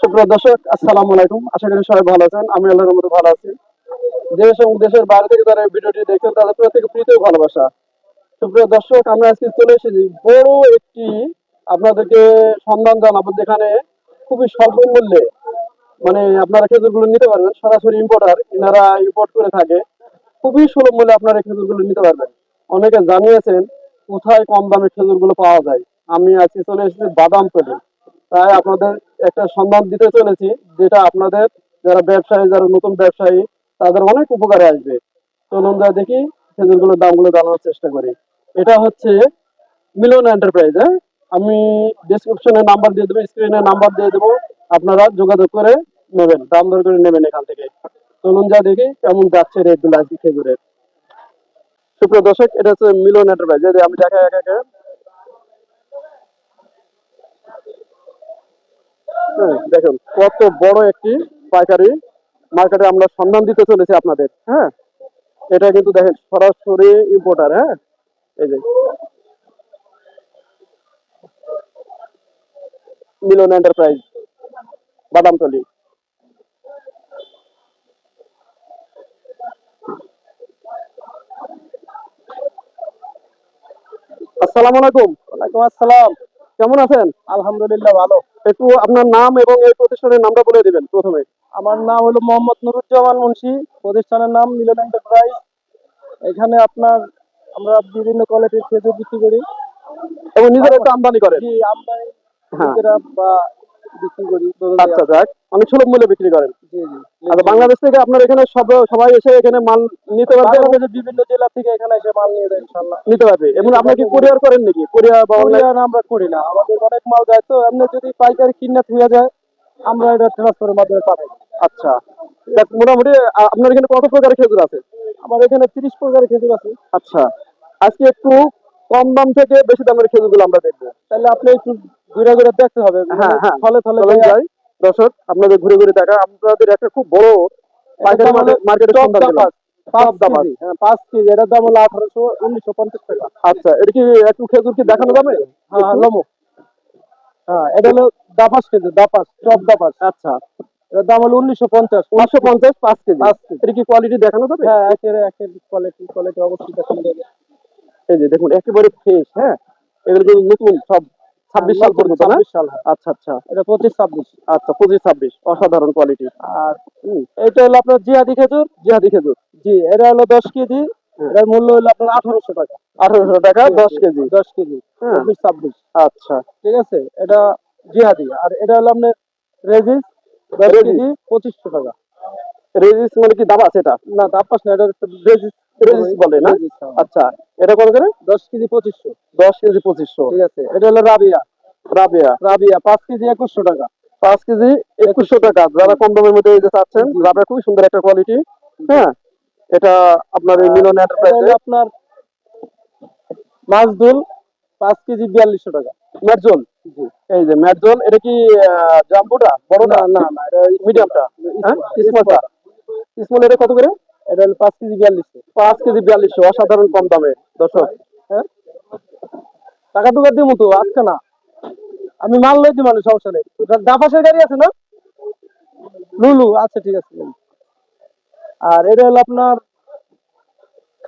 সুপ্রিয় দর্শক, আসসালামু আলাইকুম। আশা করি সবাই ভালো আছেন। আমি আল্লাহর রহমতে ভালো আছি। দেশ এবং দেশের বাইরে থেকে যারা এই ভিডিওটি দেখছেন তাদের প্রত্যেকে প্রীতি ও ভালোবাসা। সুপ্রিয় দর্শক, আমরা আজকে চলে এসেছি বড় একটি আপনাদেরকে সন্ধান জানাবো, যেখানে খুবই স্বল্প মূল্যে মানে আপনারা খেজুরগুলো নিতে পারবেন। সরাসরি ইম্পোর্টার, এনারা ইম্পোর্ট করে থাকে। খুবই সুলভ মূল্যে আপনারা খেজুরগুলো নিতে পারবেন। অনেকে জানিয়েছেন কোথায় কম দামে খেজুরগুলো পাওয়া যায়। আমি আজকে চলে এসেছি বাদামতলী। তাই আপনাদের একটা সন্ধান দিতে চলেছি, যেটা আপনাদের যারা ব্যবসায়ী, যারা নতুন ব্যবসায়ী, তাদের অনেক উপকারে আসবে। চলুন যা দেখি খেজুরগুলোর দামগুলো জানানোর চেষ্টা করি। এটা হচ্ছে মিলন এন্টারপ্রাইজ। হ্যাঁ, আমি ডিসক্রিপশনে নাম্বার দিয়ে দেবো, স্ক্রিনে নাম্বার দিয়ে দেবো। আপনারা যোগাযোগ করে নেবেন, দাম দর করে নেবেন এখান থেকে। চলুন যা দেখি কেমন যাচ্ছে রেটগুলো আজকে খেজুরের। সুপ্রিয় দর্শক, এটা হচ্ছে মিলন এন্টারপ্রাইজ। এই যে আমি দেখাই একে একে। হ্যাঁ, দেখুন কত বড় একটি পাইকারি মার্কেটে আমরা সন্ধান দিতে চলেছি আপনাদের। হ্যাঁ, এটা কিন্তু দেখেন সরাসরি ইম্পোর্টার। হ্যাঁ, এই যে মিলন এন্টারপ্রাইজ, বাদামতলী। আসসালামু আলাইকুম। ওয়ালাইকুম আসসালাম। কেমন আছেন? আলহামদুলিল্লাহ ভালো। একটু আপনার নাম এবং এই প্রতিষ্ঠানের নামটা বলে দিবেন প্রথমে। আমার নাম হলো মোহাম্মদ নুরুজ্জামান মুন্সি। প্রতিষ্ঠানের নাম মিলন এন্টারপ্রাইজ। এখানে আপনার আমরা বিভিন্ন কোয়ালিটির খেজুর বিক্রি করি। এবং নিজেরা একটু পাশাপাশি আমদানি করেন। জি আমদানি হ্যাঁ, নিজেরা বা বিক্রি করি ধরুন আচ্ছা, যাক, অনেক সুলভ মূল্যে বিক্রি করেন। জি জি আচ্ছা, জি। বাংলাদেশ থেকে আপনার এখানে সবাই এসে এখানে মাল নিতে পারবে এবং বাংলাদেশের বিভিন্ন জেলা থেকে এখানে এসে মাল নিয়ে যায় ইনশাল্লাহ। নিতে পারবে। এবং নিতে আপনি কি পারবে এবং কুরিয়ার করেন নাকি? কুরিয়ার বা অনলাইন? কোরিয়ান আমরা করি না, আমাদের অনেক মাল যায় তো এমনি যদি পাইকারি কিনে থুয়ে যায় আমরা এটা ট্রান্সফারের মাধ্যমে পাঠাই। আচ্ছা, দেখ, মোটামুটি আপনার এখানে কত প্রকারের খেজুর আছে? আমার এখানে 30 প্রকারের খেজুর আছে। আচ্ছা, আজকে একটু কম দাম থেকে বেশি দামের খেজুরগুলো আমরা দেখবো। তাহলে আপনি একটু ঘুরে ঘুরে দেখতে হবে, মানে হ্যাঁ, হ্যাঁ, থলে থলে চলেন যাইয়া। যাই। দর্শক, আপনাদের ঘুরে ঘুরে দেখা, আপনাদের একটা খুব বড় এটার পাইকারি দাম হলো মার্কেটের টপ সন্ধান দিলাম। দাপাস, পাঁচ সব দাম কেজি আছে। হ্যাঁ 5 কেজি, এটার দাম হলো 1950 টাকা। আচ্ছা, এটা কি একটু খেজুর কি দেখানো যাবে হ্যাঁ হ্যাঁ একটু? লমো। হ্যাঁ এটা হলো দাপাস খেজুর, দাপাস টপ দাপাস। আচ্ছা, এটার দাম হলো 1950, 550, 5 কেজি। 5 কেজি। এটা কি কোয়ালিটি দেখানো যাবে? হ্যাঁ একের একের কোয়ালিটি কোয়ালিটি অবশ্যই দেখানো যাবে। এই যে দেখুন একেবারে ফ্রেশ। হ্যাঁ, এগুলো কিন্তু নতুন সব, হ্যাঁ 26 সাল নতুন পর্যন্ত না? 26 সাল, হ্যাঁ আচ্ছা, আচ্ছা, এটা 25-26। আচ্ছা, 25-26 অসাধারণ কোয়ালিটি। আর এটা হলো আপনার জিহাদি খেজুর। জিহাদি খেজুর। জি এটা হলো 10 কেজি। হ্যাঁ, এটার মূল্য হলো আপনার 1800 টাকা। 1800 টাকা, জি 10 জি কেজি। 10 কেজি, হ্যাঁ, 24-26। আচ্ছা। ঠিক আছে, এটা জিহাদি। আর এটা হলো আপনার রেজিস, 10 রেজিস। কেজি 2500 টাকা। রেজিস মানে কি দাবা সেটা? না দাপাস না, এটা রেজিস। রেজিস বলে না? রেজিস আচ্ছা, এটা কত করে? 10 কেজি 2500। 10 কেজি 2500। ঠিক আছে, এটা হলো রাবিয়া। রাবেয়া। রাবিয়া 5 কেজি 2100 টাকা। 5 কেজি 2100 টাকা। যারা কম দামের মধ্যে এই যে চাচ্ছেন, জি রাবেয়া খুবই সুন্দর একটা কোয়ালিটি। জি। হ্যাঁ, এটা আপনার এই আর মিলন এটা এন্টারপ্রাইজে। হলো আপনার মাছদুল, 5 কেজি 4200 টাকা। মেটজোল। জি। এই যে মেটজোল, এটা কি জাম্বুটা বড়টা? না না না, এটা মিডিয়ামটা? হ্যাঁ, স্মলটা। স্মলটা। স্মল এটা কত করে? এটা হলো 5 কেজি 4200। 5 কেজি 4200, অসাধারণ কম দামে দর্শক। হ্যাঁ টাকা টুকা দিব তো আজকে না, আমি মাল লই দি মানুষ, সমস্যা নেই। দাপাসের গাড়ি আছে না? লুলু, আচ্ছা ঠিক আছে। আর এটা হলো আপনার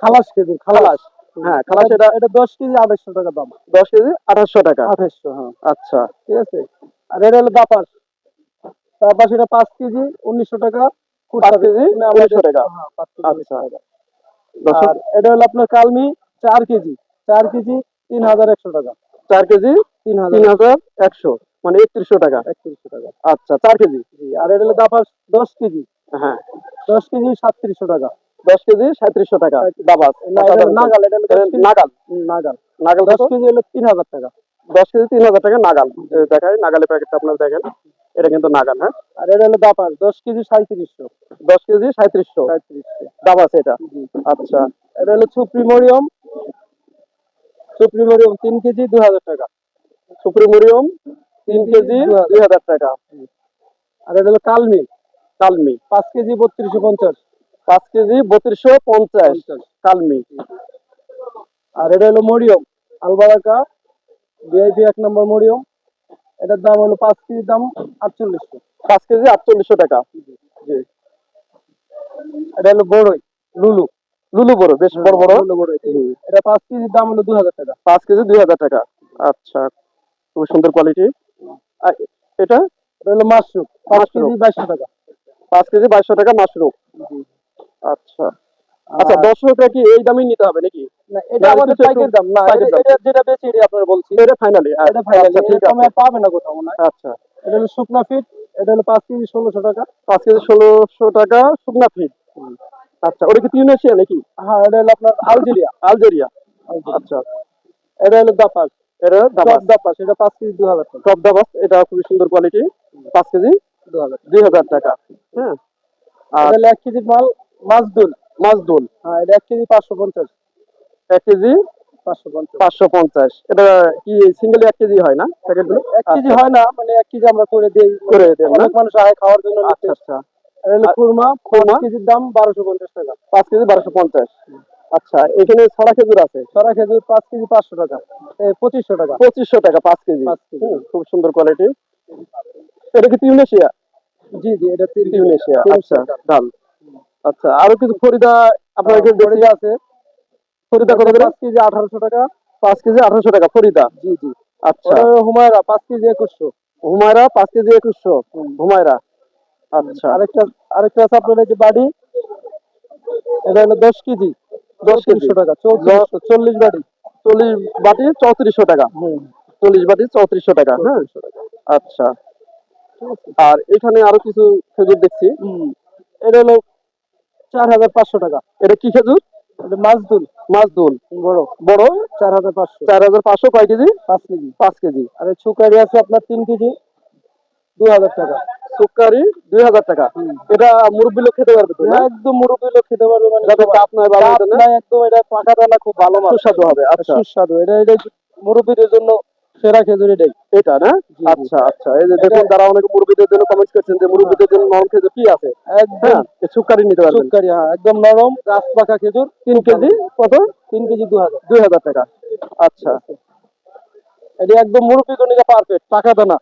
খালাস খেজুর, খালাস। খালাস। হ্যাঁ, খালাস। এটা এটা 10 কেজি 2800 টাকা দাম। 10 কেজি 2800 টাকা। 2800, হ্যাঁ আচ্ছা, ঠিক আছে। আর এটা হলো দাপাস, দাপাস এটা 5 কেজি 1900 টাকা। 5 কেজি না, 1900 টাকা। হ্যাঁ 5 কেজি আচ্ছা 1900 টাকা। দর্শক, আর এটা হলো আপনার কালমি 4 কেজি, 4 কেজি 3100 টাকা। 4 কেজি 3000, 3100, মানে 3100 টাকা। 3100 টাকা। আচ্ছা, 4 কেজি। জি। আর এটা হলো দাপাস 10 কেজি, হ্যাঁ, 10 কেজি 3700 টাকা। 10 কেজি 3700 টাকা। দাবাস, না এটা হলো অসাধারণ নাগাল, এটা হলো এটা 10 কেজি। নাগাল। নাগাল নাগাল কত? 10 কেজি হলো 3000 টাকা। 10 কেজি 3000 টাকা নাগাল। দেখায় নাগালের প্যাকেটটা আপনারা দেখেন, এটা কিন্তু নাগাল। হ্যাঁ, আর এটা হলো দাপাস 10 কেজি 3700। 10 কেজি 3700 3700। দাবাস এটা। জি। আচ্ছা, এটা হলো সুপ্রিমোরিয়াম, সুপ্রিমোরিয়াম 3 কেজি 2000 টাকা। সুপ্রিমোরিয়াম 3 কেজি 2000। 2000 টাকা। আর এটা হলো কালমি কালমি 5 কেজি 3250। 5 কেজি 3250 50। কালমি। আর এটা হলো মরিয়ম আলবারাকা ভিআইপি 1 নম্বর মরিয়ম। এটার দাম হলো 5 কেজির দাম 4800। 5 কেজি 4800 টাকা। জি। এটা হলো বড়ই, লুলু। লুলু বড়, বেশ বড় বড়। লুলু বড়ই। হুম। এটা 5 কেজির দাম হলো 2000 টাকা। 5 কেজি 2000 টাকা। আচ্ছা, খুব সুন্দর কোয়ালিটি। আর এটা এটা হলো মাশরুম, 5 মাশরুম, কেজি 2200 টাকা। 5 কেজি 2200 টাকা মাশরুম। জি। আচ্ছা। আচ্ছা, আর দর্শকরা কি এই দামেই নিতে হবে নাকি? না, না এটা আর আমাদের কিছু একটু পাইকারি দাম না, পাইকারি দাম? এটা যেটা বেচি এটা আপনার বলছি। এটা ফাইনালি। এটা ফাইনালি, আচ্ছা, এর ঠিক কমে আছে। আর পাবে না কোথাও মনে হয়। আচ্ছা, এটা হলো শুকনা ফিট, এটা হলো 5 কেজি 1600 টাকা। 5 কেজি 1600 টাকা শুকনা ফিট। আচ্ছা, ওটা কি তিউনেশিয়া নাকি? হ্যাঁ, এটা হলো আপনার আলজেরিয়া। আলজেরিয়া। আলজেরিয়া। আচ্ছা, এটা হলো দাপাস, এটা টপ দাবাস। দাপাস, এটা 5 কেজি 2000 টাকা। টপ দাবাস, এটা খুবই সুন্দর কোয়ালিটি। 5 কেজি 2000 টাকা। 2000 টাকা। হ্যাঁ। আর এটা হলো 1 কেজি মাল, মাছদুল। মাছদুল, হ্যাঁ, এটা 1 কেজি 550। 1 কেজি 550। 550। এটা কি সিঙ্গেল 1 কেজি হয় না প্যাকেটগুলো? 1 কেজি আচ্ছা, হয় না, মানে 1 কেজি আমরা করে দেই, মানে করে দেন না? অনেক মানুষ আয় খাওয়ার জন্য নিতে। আচ্ছা, আচ্ছা। এটা হলো আর খুরমা, 5 খুরমা কেজির দাম 1250 টাকা। 5 কেজি 1250। আচ্ছা, এখানে ছড়া খেজুর আছে ছড়া খেজুর 5 কেজি 500 টাকা, 2500 টাকা। 2500 টাকা 5 কেজি। 5 কেজি। খুব সুন্দর কোয়ালিটি। এটা কি তিউনেশিয়া? জি জি, এটা তিউনেশিয়া। 300 আচ্ছা, টাকা। ডান। আচ্ছা, আরো কিছু ফরিদা আপনার এখানে দেখছি। ফরিদা আছে, ফরিদা কত এটা করে? 5 কেজি 1800 টাকা। 5 কেজি 1800 টাকা ফরিদা। জি জি। আচ্ছা। ওটা হুমায়রা 5 কেজি 2100। হুমায়রা 5 কেজি 2100। হুমায়রা। আচ্ছা, আরেকটা আরেকটা আছে আপনার এই যে বাড়ি, এটা হলো 10 কেজি 10 কেজি 3400 টাকা। 3400, 40 বাড়ি। 40 বাটি 3400 টাকা। হুম। 40 বাটি 3400 টাকা। হ্যাঁ। 3400 টাকা। আচ্ছা। আর এখানে আরো কিছু খেজুর দেখছি। হুম। এটা হলো 4500 টাকা। এটা কি খেজুর? এটা মাছদুল, মাছদুল। বড়, বড় 4500। 4500। কয় কেজি? 5 কেজি। 5 কেজি। আর এই সুকারি আছে আপনার 3 কেজি 2000 টাকা। সুকারি 2000 টাকা। এটা মুরব্বি লোক খেতে পারবে তো না? একদম মুরব্বি লোক খেতে পারবে, মানে যাদের সবাই। দাঁত নাই ভালো দাঁত এটা না? নাই একদম, এটা পাকা দানা, খুব ভালো মাল, সুস্বাদু হবে। আচ্ছা, সুস্বাদু। এটা মুরব্বিদের জন্য সেরা খেজুর এটাই। এটা না? জি জি। আচ্ছা, আচ্ছা। এই যে এটা দেখুন, তারা অনেকে মুরব্বিদের জন্য কমেন্ট করছেন যে মুরব্বিদের জন্য নরম খেজুর কি আছে? একদম হ্যাঁ, এই সুকারি নিতে পারবেন। সুকারি, হ্যাঁ, একদম নরম গাছ পাকা খেজুর। 3 খুব ভালো। কেজি কত? 3 কেজি 2000। 2000 টাকা। ঠিক আচ্ছা, আছে। এটা একদম মুরব্বি জন্য পারফেক্ট, পাকা দানা।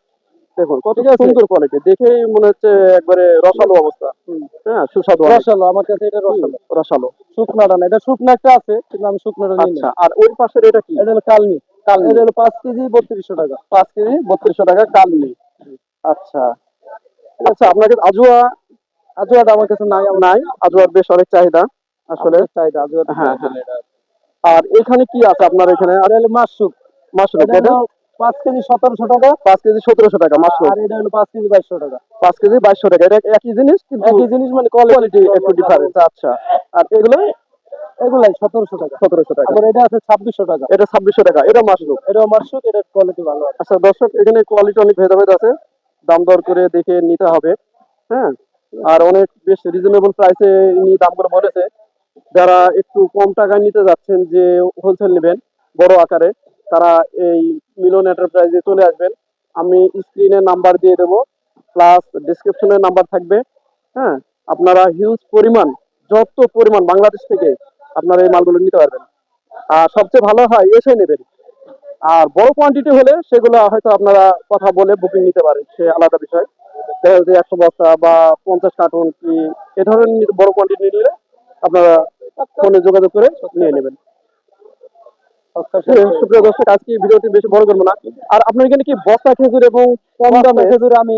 দেখুন কত ঠিক আছে। সুন্দর কোয়ালিটি, দেখেই মনে হচ্ছে একবারে রসালো অবস্থা। হুম। হ্যাঁ, সুস্বাদু অনেক। রসালো, আমার কাছে এটা রসালো। রসালো। শুকনা দানা, এটা শুকনা একটা আছে, কিন্তু আমি শুকনাটা নিই আচ্ছা, না। আর ওই পাশের এটা কি? এটা হলো কালমি। কালমি। এটা হলো 5 কেজি 3200 টাকা। 5 কেজি 3200 টাকা কালমি। আচ্ছা। আচ্ছা, আপনার কাছে আজোয়া আজুয়াটা আমার কাছে নাই, আমার নাই? আজোয়ার বেশ অনেক চাহিদা আসলে। আমাদের চাহিদা আজুয়াটা। হ্যাঁ, হ্যাঁ। আর এখানে কি আছে আপনার এখানে? এটা হলো মাশরুম। মাশরুম এটা এটা হলো 5 কেজি 1700 টাকা। 5 কেজি 1700 টাকা মাশরুম। আর এটা হলো 5 কেজি 2200 টাকা। 5 কেজি 2200 টাকা। এটা একই জিনিস কিন্তু একই জিনিস, মানে কোয়ালিটি কোয়ালিটি একটু ডিফারেন্স। আচ্ছা। আর এগুলো এগুলাই 1700 টাকা। 1700 টাকা। আবার এটা আছে 2600 টাকা। এটা 2600 টাকা। এটা মাশরুম। এটাও মাশরুম, এটার কোয়ালিটি ভালো আছে। আচ্ছা দর্শক, এখানে কোয়ালিটি অনেক ভেদাভেদ আছে, দাম দর করে দেখে নিতে হবে। হ্যাঁ। আর অনেক বেশ রিজনেবল প্রাইসে ইনি দামগুলো বলেছে। যারা একটু কম টাকায় নিতে যাচ্ছেন, যে হোলসেল নেবেন বড় আকারে, তারা এই মিলন এন্টারপ্রাইজে চলে আসবেন। আমি স্ক্রিনে নাম্বার দিয়ে দেবো, প্লাস ডিসক্রিপশনে নাম্বার থাকবে। হ্যাঁ। আপনারা হিউজ পরিমাণ, যত পরিমাণ বাংলাদেশ থেকে আপনারা এই মালগুলো নিতে পারবেন। আর সবচেয়ে ভালো হয় এসে নেবেন। আর বড় কোয়ান্টিটি হলে সেগুলো হয়তো আপনারা কথা বলে বুকিং নিতে পারেন, সে আলাদা বিষয়। দেখা যাচ্ছে 100 বস্তা বা 50 কার্টুন কি এ ধরনের বড় কোয়ান্টিটি নিলে আপনারা ফোনে যোগাযোগ করে নিয়ে নেবেন। সুপ্রিয় দর্শক, আজকে ভিডিওটি বেশি বড় করবো না। আর আপনার এখানে কি বস্তা খেজুর এবং কম বস্তা দামে? খেজুর আমি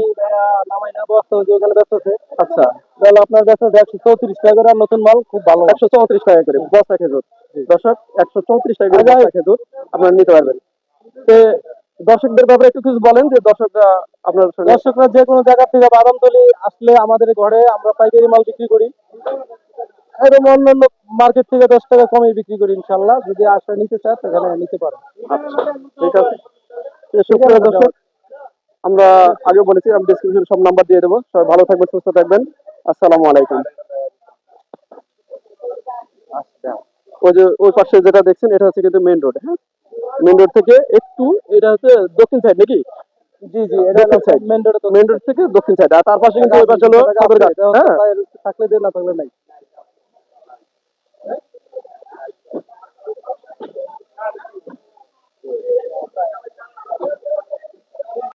নামাই না, বস্তা ওই যে ওখানে ব্যস্ত আছে। আচ্ছা, তাহলে আপনার কাছে 134 টাকা করে, আর নতুন মাল, খুব ভালো মাল। 134 টাকা করে বস্তা খেজুর। দর্শক, 134 টাকা করে আচ্ছা, বস্তা খেজুর আপনারা নিতে পারবেন। তো দর্শকদের ব্যাপারে একটু কিছু বলেন, যে দর্শকরা আপনার সঙ্গে। দর্শকরা যে কোনো জায়গা থেকে বাদামতলি আসলে আমাদের ঘরে আমরা পাইকারি মাল বিক্রি করি, এবং অন্যান্য মার্কেট থেকে 10 টাকা কমে বিক্রি করি ইনশাল্লাহ। যদি আসলে নিতে চায় সেখানে নিতে পারে। আচ্ছা, ঠিক আছে। তো ঠিক সুপ্রিয় আছে। দর্শক, আমরা আগে বলেছি, আমি ডিসক্রিপশনে সব নাম্বার দিয়ে দেবো। সবাই ভালো থাকবেন, সুস্থ থাকবেন। আসসালামু আলাইকুম। ওই যে ওই পাশে যেটা দেখছেন, এটা হচ্ছে কিন্তু মেইন রোড। হ্যাঁ, মেইন রোড থেকে একটু, এটা হচ্ছে দক্ষিণ সাইড নাকি? জি জি, এটা হলো দক্ষিণ সাইড। মেন রোডে তো মেইন রোড থেকে দক্ষিণ সাইড। আর তার পাশে কিন্তু ওই পাশে হলো আছে, সদরঘাট। এটা হচ্ছে হ্যাঁ। থাকলে দিয়ে, না থাকলে নাই।